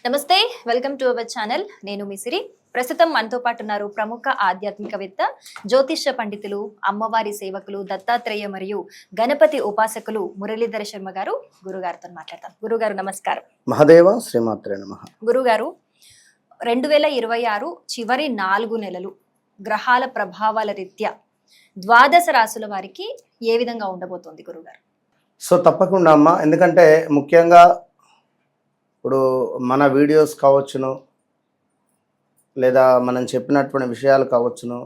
నమస్తే, welcome to our channel. నేను మీ సిరి. ప్రస్తుతం మనతో పాటు ఉన్నారు ప్రముఖ ఆధ్యాత్మికవేత్త, జ్యోతిష్య పండితులు, అమ్మవారి సేవకులు, దత్తాత్రేయ మరియు గణపతి ఉపాసకులు మురళీధర శర్మ గారు. గురుగారితో మాట్లాడతాం. గురుగారు నమస్కారం. మహాదేవ శ్రీమాత్రే నమః. గురుగారు, 2026 చివరి 4 నెలలు గ్రహాల ప్రభావాల రీత్యా ద్వాదశ రాశుల వారికి ఏ విధంగా ఉండబోతోంది గురుగారు? సో తప్పకుండా అమ్మ, ఎందుకంటే ముఖ్యంగా ఇప్పుడు మన వీడియోస్ కావచ్చును, లేదా మనం చెప్పినటువంటి విషయాలు కావచ్చును,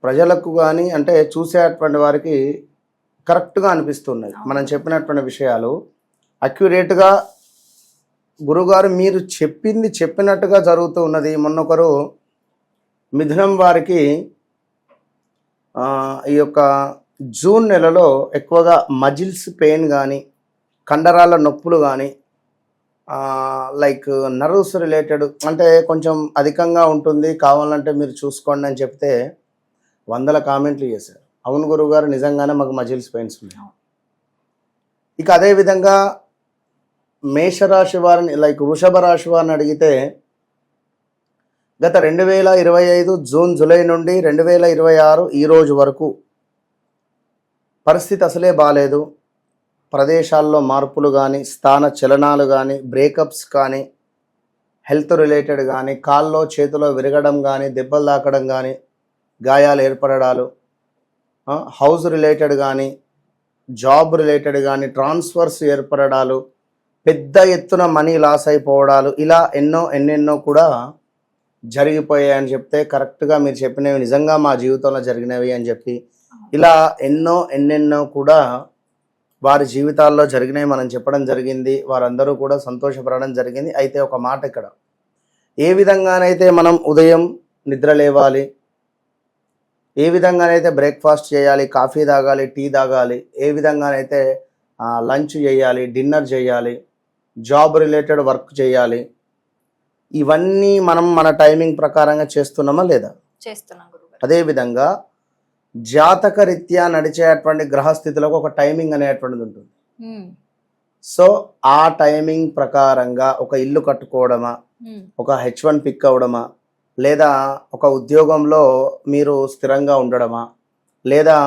ప్రజలకు కానీ అంటే చూసేటువంటి వారికి కరెక్ట్గా అనిపిస్తున్నాయి. మనం చెప్పినటువంటి విషయాలు అక్యురేట్గా గురుగారు మీరు చెప్పింది చెప్పినట్టుగా జరుగుతూ ఉన్నది. మొన్నొకరు మిథునం వారికి ఈ యొక్క జూన్ నెలలో ఎక్కువగా మజిల్స్ పెయిన్ కానీ, కండరాల నొప్పులు కానీ, లైక్ నర్వ్స్ రిలేటెడ్ అంటే కొంచెం అధికంగా ఉంటుంది, కావాలంటే మీరు చూసుకోండి అని చెప్తే 100 కామెంట్లు చేశారు. అవును గురుగారు, నిజంగానే మాకు మజిల్స్ పెయిన్స్ ఉన్నాయి. ఇక అదేవిధంగా మేషరాశి వారిని, లైక్ వృషభ రాశి వారిని అడిగితే గత 2025 జూన్ జూలై నుండి 2026 ఈ రోజు వరకు పరిస్థితి అసలే బాగాలేదు. ప్రదేశాల్లో మార్పులు కానీ, స్థాన చలనాలు కానీ, బ్రేకప్స్ కానీ, హెల్త్ రిలేటెడ్ కానీ, కాల్లో చేతిలో విరగడం కానీ, దెబ్బలు తాకడం కానీ, గాయాలు ఏర్పడడాలు, హౌస్ రిలేటెడ్ కానీ, జాబ్ రిలేటెడ్ కానీ, ట్రాన్స్ఫర్స్ ఏర్పడడాలు, పెద్ద ఎత్తున మనీ లాస్ అయిపోవడాలు, ఇలా ఎన్నెన్నో కూడా జరిగిపోయాయని చెప్తే కరెక్ట్గా మీరు చెప్పినవి నిజంగా మా జీవితంలో జరిగినవి అని చెప్పి ఇలా ఎన్నెన్నో కూడా వారి జీవితాల్లో జరిగినాయి మనం చెప్పడం జరిగింది. వారందరూ కూడా సంతోషపడడం జరిగింది. అయితే ఒక మాట ఇక్కడ, ఏ విధంగానైతే మనం ఉదయం నిద్ర లేవాలి, ఏ విధంగానైతే బ్రేక్ఫాస్ట్ చేయాలి, కాఫీ తాగాలి, టీ తాగాలి, ఏ విధంగానైతే లంచ్ చేయాలి, డిన్నర్ చేయాలి, జాబ్ రిలేటెడ్ వర్క్ చేయాలి, ఇవన్నీ మనం మన టైమింగ్ ప్రకారంగా చేస్తున్నామా లేదా? చేస్తున్నాం గురుగారు. అదేవిధంగా జాతక రీత్యా నడిచేటువంటి గ్రహస్థితులకు ఒక టైమింగ్ అనేటువంటిది ఉంటుంది. సో ఆ టైమింగ్ ప్రకారంగా ఒక ఇల్లు కట్టుకోవడమా, ఒక H1 పిక్ అవ్వడమా, లేదా ఒక ఉద్యోగంలో మీరు స్థిరంగా ఉండడమా, లేదా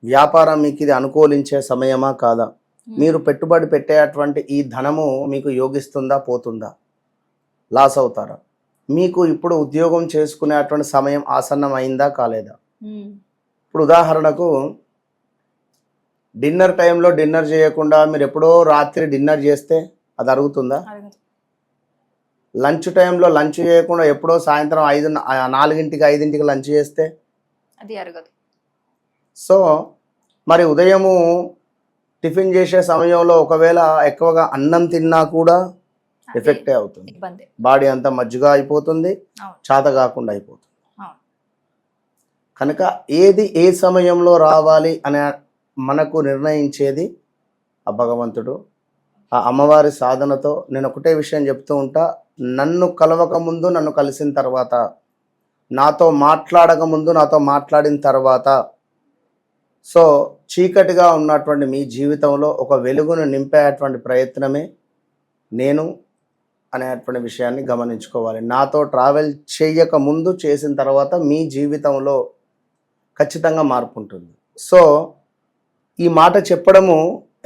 వ్యాపారం మీకు ఇది అనుకూలించే సమయమా కాదా, మీరు పెట్టుబడి పెట్టేటువంటి ఈ ధనము మీకు యోగిస్తుందా పోతుందా, లాస్ అవుతారా, మీకు ఇప్పుడు ఉద్యోగం చేసుకునేటువంటి సమయం ఆసన్నం అయిందా కాలేదా. ఇప్పుడు ఉదాహరణకు డిన్నర్ టైంలో డిన్నర్ చేయకుండా మీరు ఎప్పుడో రాత్రి డిన్నర్ చేస్తే అది అరుగుతుందా? లంచ్ టైంలో లంచ్ చేయకుండా ఎప్పుడో సాయంత్రం 4కి 5కి లంచ్ చేస్తే అది అరగదు. సో మరి ఉదయము టిఫిన్ చేసే సమయంలో ఒకవేళ ఎక్కువగా అన్నం తిన్నా కూడా ఎఫెక్టే అవుతుంది. బాడీ అంతా మజ్జిగా అయిపోతుంది, చాత కాకుండా అయిపోతుంది. కనుక ఏది ఏ సమయంలో రావాలి అనే మనకు నిర్ణయించేది ఆ భగవంతుడు. ఆ అమ్మవారి సాధనతో నేను ఒకటే విషయం చెప్తూ ఉంటా, నన్ను కలవక ముందు, నన్ను కలిసిన తర్వాత, నాతో మాట్లాడక ముందు, నాతో మాట్లాడిన తర్వాత, సో చీకటిగా ఉన్నటువంటి మీ జీవితంలో ఒక వెలుగును నింపేటువంటి ప్రయత్నమే నేను అనేటువంటి విషయాన్ని గమనించుకోవాలి. నాతో ట్రావెల్ చేయక ముందు, చేసిన తర్వాత మీ జీవితంలో ఖచ్చితంగా మార్పు ఉంటుంది. సో ఈ మాట చెప్పడము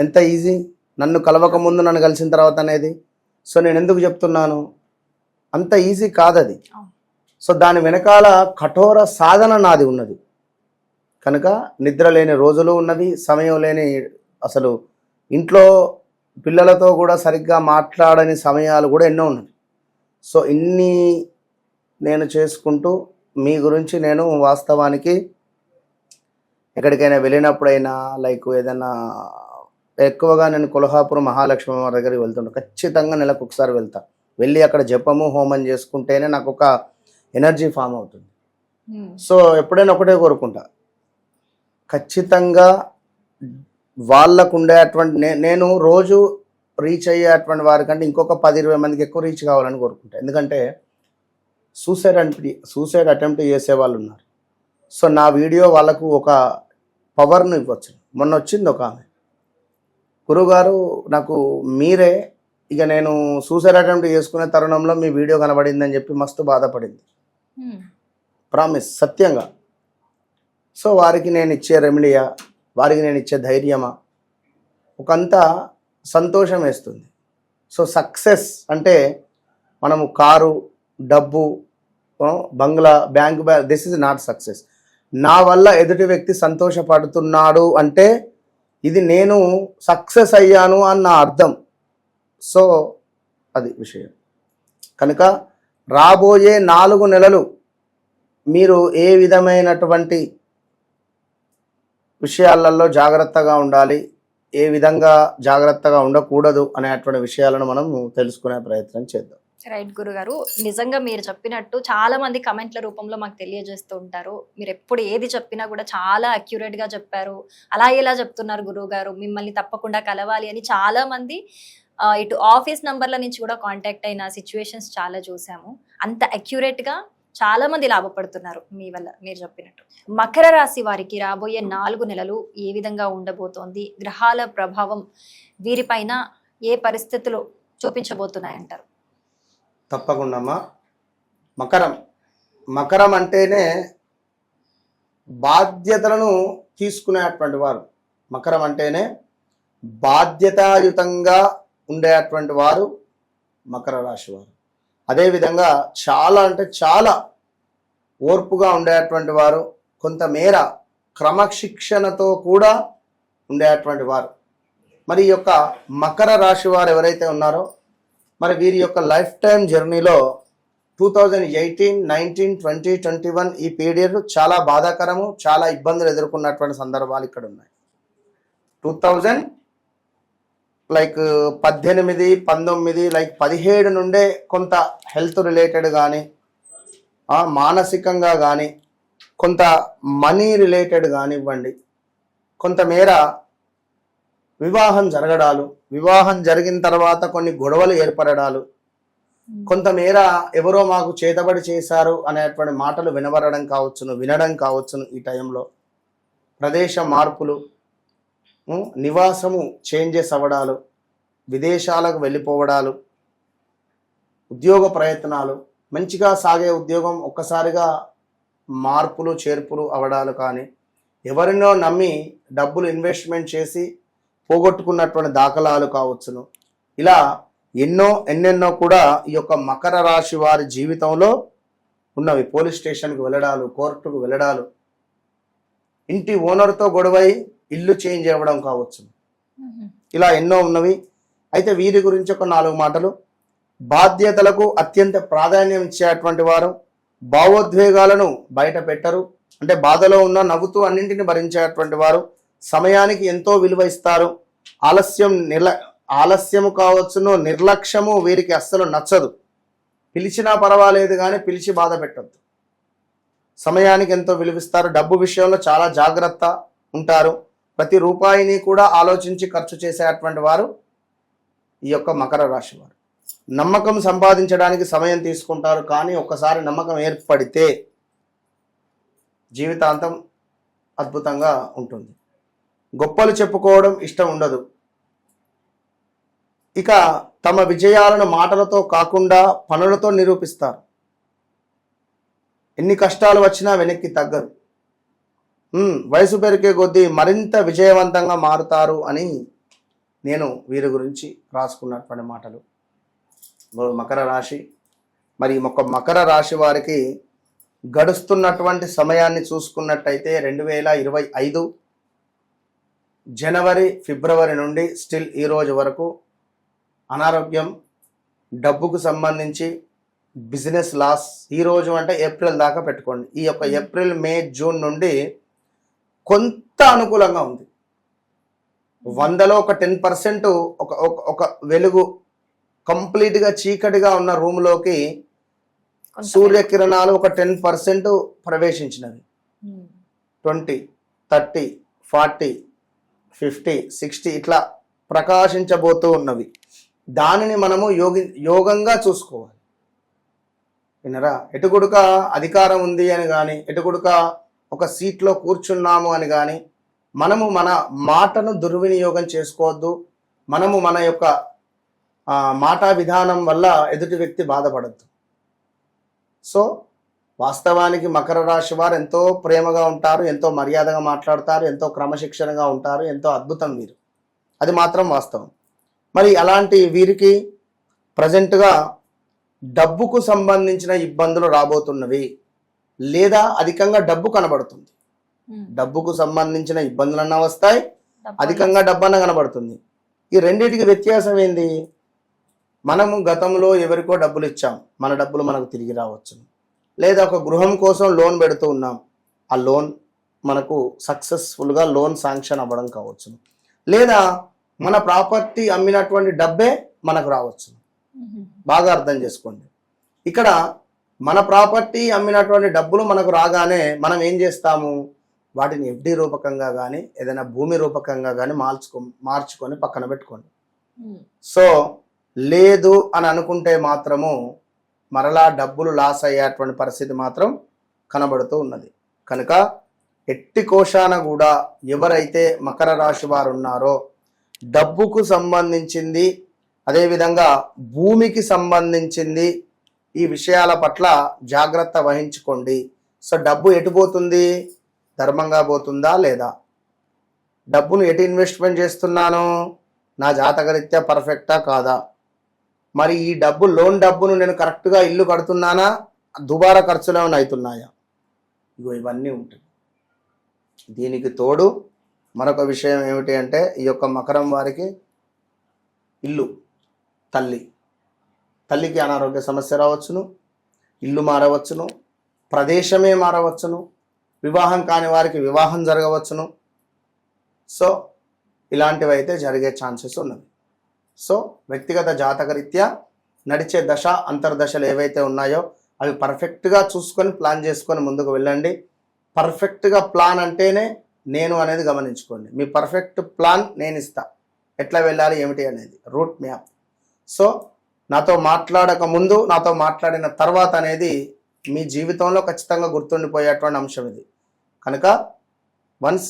ఎంత ఈజీ, నన్ను కలవక ముందు నన్ను కలిసిన తర్వాత అనేది. సో నేను ఎందుకు చెప్తున్నాను, అంత ఈజీ కాదది. సో దాని వెనకాల కఠోర సాధన నాది ఉన్నది. కనుక నిద్ర లేని రోజులు ఉన్నవి, సమయం లేని, అసలు ఇంట్లో పిల్లలతో కూడా సరిగ్గా మాట్లాడని సమయాలు కూడా ఎన్నో ఉన్నాయి. సో ఇన్ని నేను చేసుకుంటూ మీ గురించి నేను వాస్తవానికి ఎక్కడికైనా వెళ్ళినప్పుడైనా, లైక్ ఏదైనా ఎక్కువగా నేను కొల్హాపూర్ మహాలక్ష్మి వారి దగ్గరికి వెళ్తుంటా. ఖచ్చితంగా నెలకు ఒకసారి వెళ్తా. వెళ్ళి అక్కడ జపము హోమం చేసుకుంటేనే నాకు ఒక ఎనర్జీ ఫామ్ అవుతుంది. సో ఎప్పుడైనా ఒకటే కోరుకుంటా, ఖచ్చితంగా వాళ్ళకు ఉండేటువంటి నేను రోజు రీచ్ అయ్యేటువంటి వారికంటే ఇంకొక 10-20 మందికి ఎక్కువ రీచ్ కావాలని కోరుకుంటా. ఎందుకంటే సూసైడ్ అటెంప్ట్ చేసే వాళ్ళు ఉన్నారు. సో నా వీడియో వాళ్ళకు ఒక పవర్ను ఇవ్వచ్చు. మొన్న వచ్చింది ఒక ఆమె, గురుగారు నాకు మీరే ఇక నేను సూసైడ్ అటెంప్ట్ చేసుకునే తరుణంలో మీ వీడియో కనబడిందని చెప్పి మస్తు బాధపడింది. ప్రామిస్, సత్యంగా. సో వారికి నేను ఇచ్చే రెమెడీయా, వారికి నేను ఇచ్చే ధైర్యమా, ఒకంత సంతోషం వేస్తుంది. సో సక్సెస్ అంటే మనము కారు, డబ్బు, బంగ్లా, bank this is not success. నా వల్ల ఎదుటి వ్యక్తి సంతోషపడుతున్నాడు అంటే ఇది నేను సక్సెస్ అయ్యాను అన్న అర్థం. సో అది విషయం. కనుక రాబోయే 4 నెలలు మీరు ఏ విధమైనటువంటి విషయాలలో జాగ్రత్తగా ఉండాలి, ఏ విధంగా జాగ్రత్తగా ఉండకూడదు అనేటువంటి విషయాలను మనం తెలుసుకునే ప్రయత్నం చేద్దాం. రైట్ గురుగారు, నిజంగా మీరు చెప్పినట్టు చాలా మంది కమెంట్ల రూపంలో మాకు తెలియజేస్తూ ఉంటారు. మీరు ఎప్పుడు ఏది చెప్పినా కూడా చాలా అక్యురేట్ గా చెప్పారు, అలా ఎలా చెప్తున్నారు గురువు గారు, మిమ్మల్ని తప్పకుండా కలవాలి అని చాలా మంది ఇటు ఆఫీస్ నంబర్ల నుంచి కూడా కాంటాక్ట్ అయిన సిచ్యువేషన్స్ చాలా చూసాము. అంత అక్యురేట్ గా చాలా మంది లాభపడుతున్నారు మీ వల్ల. మీరు చెప్పినట్టు మకర రాశి వారికి రాబోయే 4 నెలలు ఏ విధంగా ఉండబోతోంది, గ్రహాల ప్రభావం వీరిపైన ఏ పరిస్థితులు చూపించబోతున్నాయంటారు? తప్పకుండా అమ్మా. మకరం అంటేనే బాధ్యతలను తీసుకునేటువంటి వారు. మకరం అంటేనే బాధ్యతాయుతంగా ఉండేటువంటి వారు మకర రాశి వారు. అదేవిధంగా చాలా అంటే చాలా ఓర్పుగా ఉండేటువంటి వారు, కొంతమేర క్రమశిక్షణతో కూడా ఉండేటువంటి వారు. మరి ఈ యొక్క మకర రాశి వారు ఎవరైతే ఉన్నారో మరి వీరి యొక్క లైఫ్ టైం జర్నీలో 2018, 19, 20, 21 ఈ పీరియడ్ చాలా బాధాకరము, చాలా ఇబ్బందులు ఎదుర్కొన్నటువంటి సందర్భాలు ఇక్కడ ఉన్నాయి. 18, 19 17 నుండే కొంత హెల్త్ రిలేటెడ్ కానీ, మానసికంగా కానీ, కొంత మనీ రిలేటెడ్ కానివ్వండి, కొంతమేర వివాహం జరగడాలు, వివాహం జరిగిన తర్వాత కొన్ని గొడవలు ఏర్పడడాలు, కొంతమేర ఎవరో మాకు చేతబడి చేశారు అనేటువంటి మాటలు వినడం కావచ్చును. ఈ టైంలో ప్రదేశ మార్పులు, నివాసము చేంజెస్ అవ్వడాలు, విదేశాలకు వెళ్ళిపోవడాలు, ఉద్యోగ ప్రయత్నాలు, మంచిగా సాగే ఉద్యోగం ఒక్కసారిగా మార్పులు చేర్పులు అవడాలు కానీ, ఎవరినో నమ్మి డబ్బులు ఇన్వెస్ట్మెంట్ చేసి పోగొట్టుకున్నటువంటి దాఖలాలు కావచ్చును. ఇలా ఎన్నెన్నో కూడా ఈ యొక్క మకర రాశి వారి జీవితంలో ఉన్నవి. పోలీస్ స్టేషన్కి వెళ్ళడాలు, కోర్టుకు వెళ్ళడాలు, ఇంటి ఓనర్తో గొడవై ఇల్లు చేంజ్ అవ్వడం కావచ్చు. ఇలా ఎన్నో ఉన్నవి. అయితే వీరి గురించి ఒక 4 మాటలు. బాధ్యతలకు అత్యంత ప్రాధాన్యం ఇచ్చేటువంటి వారు, భావోద్వేగాలను బయట పెట్టరు, అంటే బాధలో ఉన్న నవ్వుతూ అన్నింటిని భరించేటువంటి వారు, సమయానికి ఎంతో విలువ ఇస్తారు. ఆలస్యము కావచ్చును, నిర్లక్ష్యము వీరికి అస్సలు నచ్చదు. పిలిచినా పర్వాలేదు కానీ పిలిచి బాధ పెట్టద్దు. సమయానికి ఎంతో విలువిస్తారు. డబ్బు విషయంలో చాలా జాగ్రత్త ఉంటారు. ప్రతి రూపాయిని కూడా ఆలోచించి ఖర్చు చేసేటువంటి వారు ఈ యొక్క మకర రాశి వారు. నమ్మకం సంపాదించడానికి సమయం తీసుకుంటారు, కానీ ఒక్కసారి నమ్మకం ఏర్పడితే జీవితాంతం అద్భుతంగా ఉంటుంది. గొప్పలు చెప్పుకోవడం ఇష్టం ఉండదు. ఇక తమ విజయాలను మాటలతో కాకుండా పనులతో నిరూపిస్తారు. ఎన్ని కష్టాలు వచ్చినా వెనక్కి తగ్గరు. వయసు పెరిగే కొద్దీ మరింత విజయవంతంగా మారుతారు అని నేను వీరి గురించి రాసుకున్నటువంటి మాటలు. మకర రాశి. మరి మకర రాశి వారికి గడుస్తున్నటువంటి సమయాన్ని చూసుకున్నట్టయితే 2025 జనవరి, ఫిబ్రవరి నుండి స్టిల్ ఈ రోజు వరకు అనారోగ్యం, డబ్బుకు సంబంధించి బిజినెస్ లాస్, ఈ రోజు అంటే ఏప్రిల్ దాకా పెట్టుకోండి. ఈ యొక్క ఏప్రిల్, మే, జూన్ నుండి కొంత అనుకూలంగా ఉంది. 100లో ఒక 10% ఒక వెలుగు, కంప్లీట్గా చీకటిగా ఉన్న రూమ్లోకి సూర్యకిరణాలు ఒక 10% ప్రవేశించినవి. 20, 30, 40, 50, 60 ఇట్లా ప్రకాశించబోతూ ఉన్నవి. దానిని మనము యోగంగా చూసుకోవాలి. వినరా? ఎటుగుడుక అధికారం ఉంది అని కానీ, ఎటుగుడుక ఒక సీట్లో కూర్చున్నాము అని కానీ మనము మన మాటను దుర్వినియోగం చేసుకోవద్దు. మనము మన యొక్క మాటా విధానం వల్ల ఎదుటి వ్యక్తి బాధపడద్దు. సో వాస్తవానికి మకర రాశి వారు ఎంతో ప్రేమగా ఉంటారు, ఎంతో మర్యాదగా మాట్లాడతారు, ఎంతో క్రమశిక్షణగా ఉంటారు, ఎంతో అద్భుతం వీరు, అది మాత్రం వాస్తవం. మరి అలాంటి వీరికి ప్రజెంట్గా డబ్బుకు సంబంధించిన ఇబ్బందులు రాబోతున్నవి, లేదా అధికంగా డబ్బు కనబడుతుంది. డబ్బుకు సంబంధించిన ఇబ్బందులన్నా వస్తాయి, అధికంగా డబ్బన్నా కనబడుతుంది. ఈ రెండింటికి వ్యత్యాసం ఏంది? మనము గతంలో ఎవరికో డబ్బులు ఇచ్చాం, మన డబ్బులు మనకు తిరిగి రావచ్చు. లేదా ఒక గృహం కోసం లోన్ పెడుతూ ఉన్నాం, ఆ లోన్ మనకు సక్సెస్ఫుల్గా లోన్ శాంక్షన్ అవ్వడం కావచ్చు. లేదా మన ప్రాపర్టీ అమ్మినటువంటి డబ్బే మనకు రావచ్చు. బాగా అర్థం చేసుకోండి. ఇక్కడ మన ప్రాపర్టీ అమ్మినటువంటి డబ్బులు మనకు రాగానే మనం ఏం చేస్తాము, వాటిని ఎఫ్డి రూపకంగా కానీ ఏదైనా భూమి రూపకంగా కానీ మార్చుకొని పక్కన పెట్టుకోండి. సో లేదు అని అనుకుంటే మాత్రము మరలా డబ్బులు లాస్ అయ్యేటువంటి పరిస్థితి మాత్రం కనబడుతూ ఉన్నది. కనుక ఎట్టి కోశాన కూడా ఎవరైతే మకర రాశి వారు ఉన్నారో డబ్బుకు సంబంధించింది, అదేవిధంగా భూమికి సంబంధించింది, ఈ విషయాల పట్ల జాగ్రత్త వహించుకోండి. సో డబ్బు ఎటు పోతుంది? ధర్మంగా పోతుందా లేదా? డబ్బును ఎటు ఇన్వెస్ట్మెంట్ చేస్తున్నాను? నా జాతకరీత్యా పర్ఫెక్టా కాదా? మరి ఈ డబ్బు లోన్ డబ్బును నేను కరెక్ట్గా ఇల్లు కడుతున్నానా? దుబారా ఖర్చులు ఏమైనా అవుతున్నాయా? ఇగో ఇవన్నీ ఉంటాయి. దీనికి తోడు మరొక విషయం ఏమిటి అంటే, ఈ యొక్క మకరం వారికి ఇల్లు, తల్లికి అనారోగ్య సమస్య రావచ్చును, ఇల్లు మారవచ్చును, ప్రదేశమే మారవచ్చును, వివాహం కాని వారికి వివాహం జరగవచ్చును. సో ఇలాంటివి అయితే జరిగే ఛాన్సెస్ ఉన్నవి. సో వ్యక్తిగత జాతకరీత్యా నడిచే దశ అంతర్దశలు ఏవైతే ఉన్నాయో అవి పర్ఫెక్ట్గా చూసుకొని ప్లాన్ చేసుకొని ముందుకు వెళ్ళండి. పర్ఫెక్ట్గా ప్లాన్ అంటేనే నేను అనేది గమనించుకోండి. మీ పర్ఫెక్ట్ ప్లాన్ నేను ఇస్తా, ఎట్లా వెళ్ళాలి ఏమిటి అనేది రూట్ మ్యాప్. సో నాతో మాట్లాడక ముందు, నాతో మాట్లాడిన తర్వాత అనేది మీ జీవితంలో ఖచ్చితంగా గుర్తుండిపోయేటువంటి అంశం ఇది. కనుక వన్స్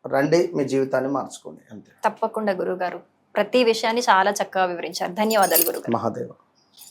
రండి, మీ జీవితాన్ని మార్చుకోండి అంతే. తప్పకుండా గురుగారు, ప్రతి విషయాన్ని చాలా చక్కగా వివరించారు. ధన్యవాదాలు గురుగారు. మహాదేవ.